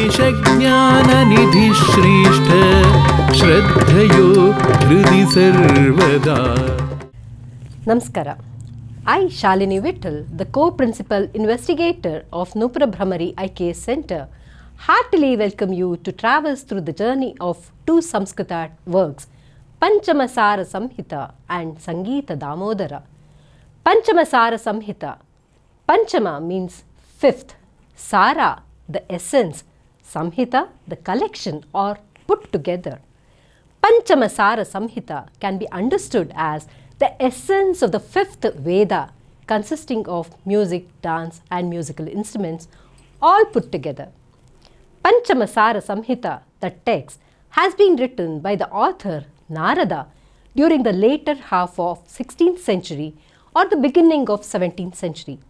देशज्ञाननिधि श्रेष्ठ श्रद्धयो हृदि सर्वदा. Namaskara. I, Shalini Vittal, the co-principal investigator of Noopura Bhramari IKS Center, heartily welcome you to traverse through the journey of two Samskrita works, Panchama Sra Samhita and Sangīta Damodara. Panchama Sra Samhita. Panchama means fifth, Sara, the essence, Samhita, the collection or put together. Panchama Sra Samhita can be understood as the essence of the fifth Veda, consisting of music, dance and musical instruments, all put together. Panchama Sra Samhita, the text, has been written by the author Narada during the later half of 16th century or the beginning of 17th century.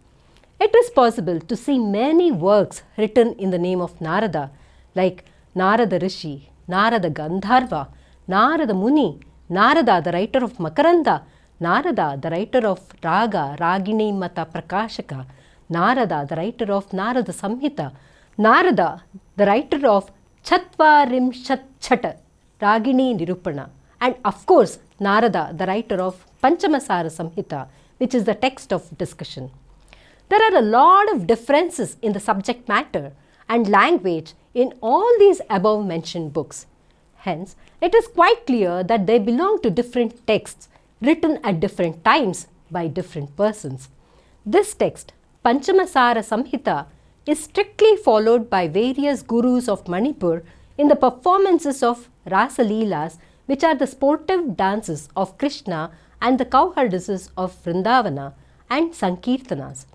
It is possible to see many works written in the name of Narada, like Narada Rishi, Narada Gandharva, Narada Muni, Narada the writer of Makaranda, Narada the writer of Raga, Ragini Mata Prakashaka, Narada the writer of Narada Samhita, Narada the writer of Chatvarimshat Chata, Ragini Nirupana, and of course Narada the writer of Panchama Sāra Samhita, which is the text of discussion. There are a lot of differences in the subject matter and language in all these above mentioned books. Hence, it is quite clear that they belong to different texts written at different times by different persons. This text, Panchama Sāra Samhita, is strictly followed by various gurus of Manipur in the performances of Rasa Leelas, which are the sportive dances of Krishna and the cowherdesses of Vrindavana, and Sankirtanas.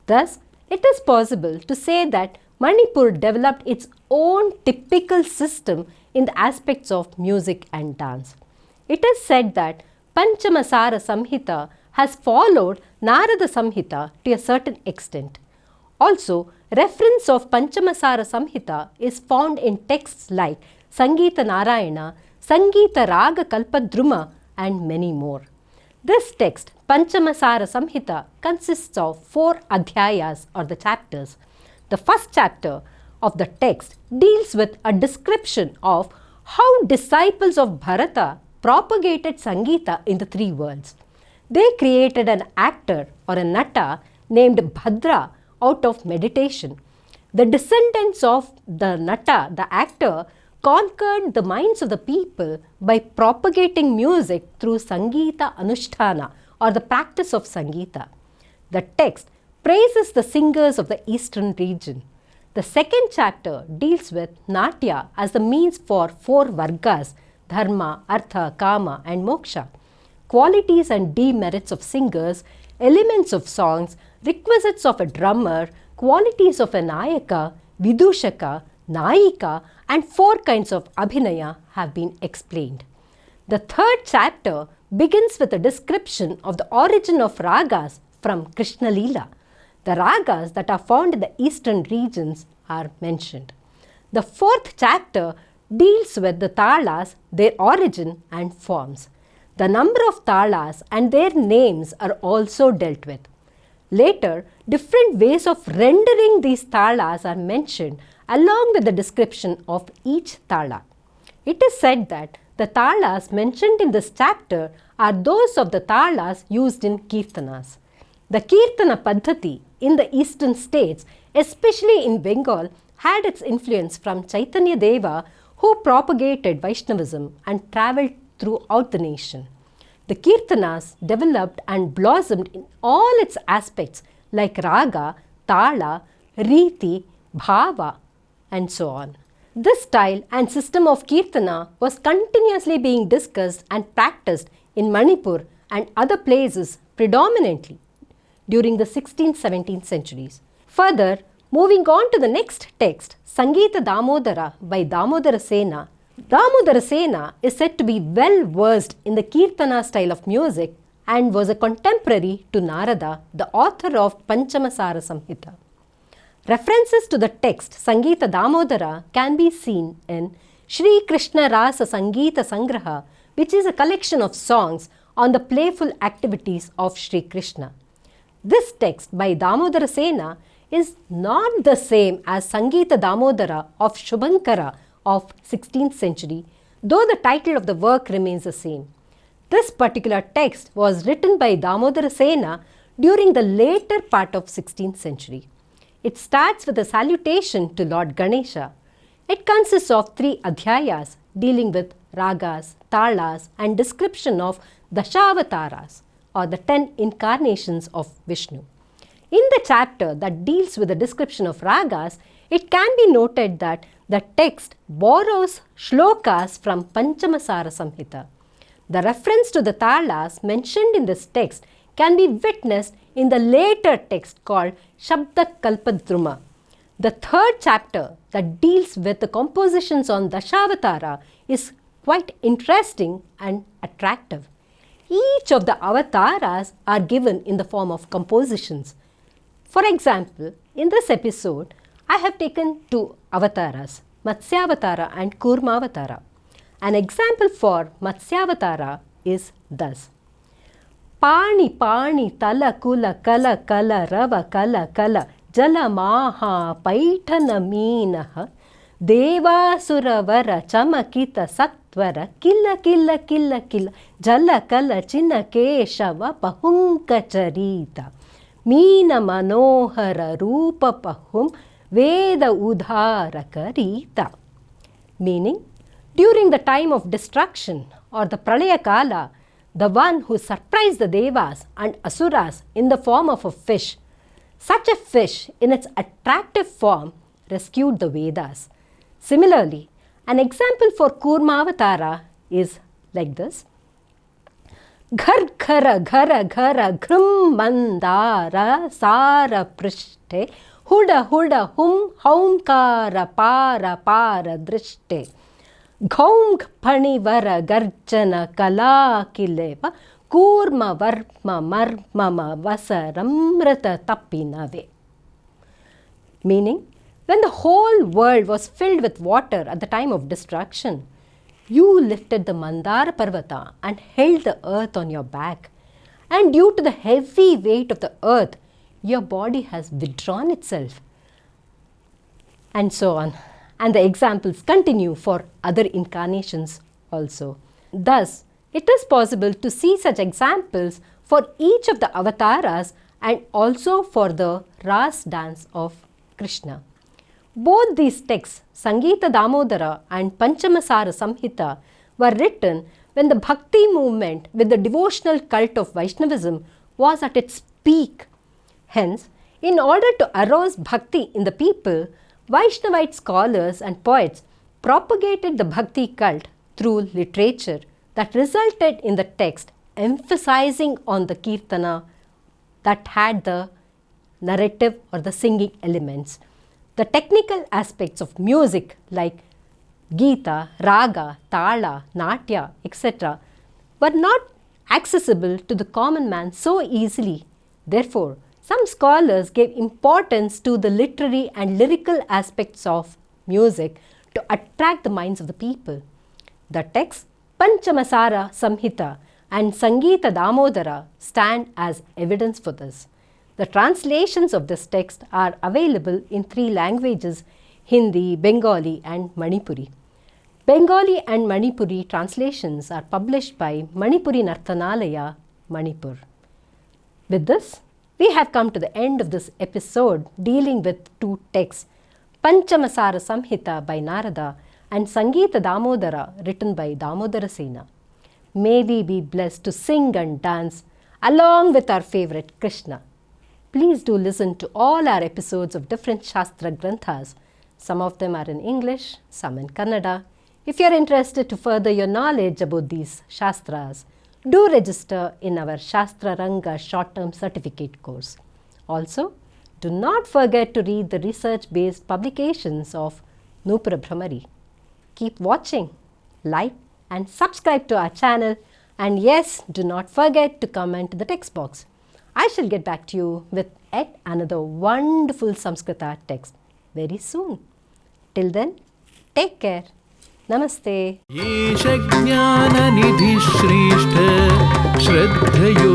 Thus, it is possible to say that Manipur developed its own typical system in the aspects of music and dance. It is said that Panchama Sāra Samhita has followed Narada Samhita to a certain extent. Also, reference of Panchama Sāra Samhita is found in texts like Sangita Narayana, Sangita Raga Kalpadruma and many more. This text, Panchama Sāra Samhita, consists of 4 adhyayas or the chapters. The first chapter of the text deals with a description of how disciples of Bhārata propagated Sangita in the 3 worlds. They created an actor or a nata named Bhadra out of meditation. The descendants of the nata, the actor, conquered the minds of the people by propagating music through Sangita Anushtana or the practice of Sangita. The text praises the singers of the eastern region. The second chapter deals with Natya as the means for 4 vargas, dharma, artha, kama and moksha, qualities and demerits of singers, elements of songs, requisites of a drummer, qualities of a nayaka, vidushaka, nayika and 4 kinds of abhinaya have been explained. The third chapter begins with a description of the origin of ragas from Krishna Leela. The ragas that are found in the eastern regions are mentioned. The fourth chapter deals with the talas, their origin and forms. The number of talas and their names are also dealt with. Later, different ways of rendering these talas are mentioned along with the description of each tala. It is said that the talas mentioned in this chapter are those of the talas used in kirtanas. The kirtana paddhati in the eastern states, especially in Bengal, had its influence from Chaitanya Deva, who propagated Vaishnavism and travelled throughout the nation. The kirtanas developed and blossomed in all its aspects like raga, tala, riti, bhava and so on. This style and system of kirtana was continuously being discussed and practiced in Manipur and other places predominantly during the 16th, 17th centuries. Further, moving on to the next text, Sangīta Damodara by Damodara Sena. Damodara Sena is said to be well versed in the kirtana style of music and was a contemporary to Narada, the author of Panchama Sra Samhita. References to the text Sangīta Damodara can be seen in Shri Krishna Rasa Sangīta Sangraha, which is a collection of songs on the playful activities of Shri Krishna. This text by Damodara Sena is not the same as Sangīta Damodara of Shubhankara of 16th century, though the title of the work remains the same. This particular text was written by Damodara Sena during the later part of 16th century. It starts with a salutation to Lord Ganesha. It consists of 3 adhyayas dealing with ragas, talas and description of Dashāvataras or the 10 incarnations of Vishnu. In the chapter that deals with the description of ragas, it can be noted that the text borrows shlokas from Panchama Sāra Samhita. The reference to the talas mentioned in this text can be witnessed in the later text called Shabda Kalpadruma. The 3rd chapter that deals with the compositions on Dashavatara is quite interesting and attractive. Each of the avatars are given in the form of compositions. For example, in this episode, I have taken 2 avatars, Matsyavatara and Kurmavatara. An example for Matsyavatara is thus. Pani Pani Tala Kula Kala Kala Rava Kala Kala Jala Maha Paitana Meenaha Devasuravara Chamakita Satvara Killa Killa Killa Killa Jala Kala Chinna Keshava Pahunka Charita Meena Manohara Rupa Pahum Veda Udharaka Rita. Meaning, during the time of destruction or the Pralaya Kala, the one who surprised the Devas and Asuras in the form of a fish. Such a fish in its attractive form rescued the Vedas. Similarly, an example for Kurmavatara is like this. Ghar ghara ghara ghara ghrum mandara sara prishte huda huda hum haumkara para para drishte. Ghaung panivara garjana kala kileva kurma varma marmama vasaramrata tapinave. Meaning, when the whole world was filled with water at the time of destruction, you lifted the Mandara Parvata and held the earth on your back. And due to the heavy weight of the earth, your body has withdrawn itself. And so on. And the examples continue for other incarnations also. Thus, it is possible to see such examples for each of the avatars and also for the Ras dance of Krishna. Both these texts, Sangīta Damodara and Panchama Sra Samhita, were written when the Bhakti movement with the devotional cult of Vaishnavism was at its peak. Hence, in order to arouse Bhakti in the people, Vaishnavite scholars and poets propagated the Bhakti cult through literature that resulted in the text emphasizing on the Kirtana that had the narrative or the singing elements. The technical aspects of music like Gita, Raga, Tala, Natya, etc. were not accessible to the common man so easily. Therefore, some scholars gave importance to the literary and lyrical aspects of music to attract the minds of the people. The texts Panchama Sra Samhita and Sangīta Damodara stand as evidence for this. The translations of this text are available in 3 languages, Hindi, Bengali and Manipuri. Bengali and Manipuri translations are published by Manipuri Nartanalaya, Manipur. With this, we have come to the end of this episode dealing with 2 texts, Panchama Sāra Samhita by Narada and Sangīta Damodara written by Damodara Sena. May we be blessed to sing and dance along with our favorite Krishna. Please do listen to all our episodes of different Śāstra Granthas. Some of them are in English, some in Kannada. If you are interested to further your knowledge about these Shastras, do register in our Śāstraranga short-term certificate course. Also, do not forget to read the research-based publications of Noopura Bhramari. Keep watching, like and subscribe to our channel, and yes, do not forget to comment in the text box. I shall get back to you with yet another wonderful Samskrita text very soon. Till then, take care. Namaste. येष ज्ञाननिधिः श्रेष्ठ श्रद्धयो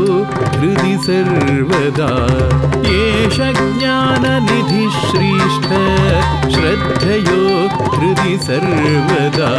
हृदि सर्वदा एष ज्ञाननिधिः श्रेष्ठ श्रद्धयो हृदि सर्वदा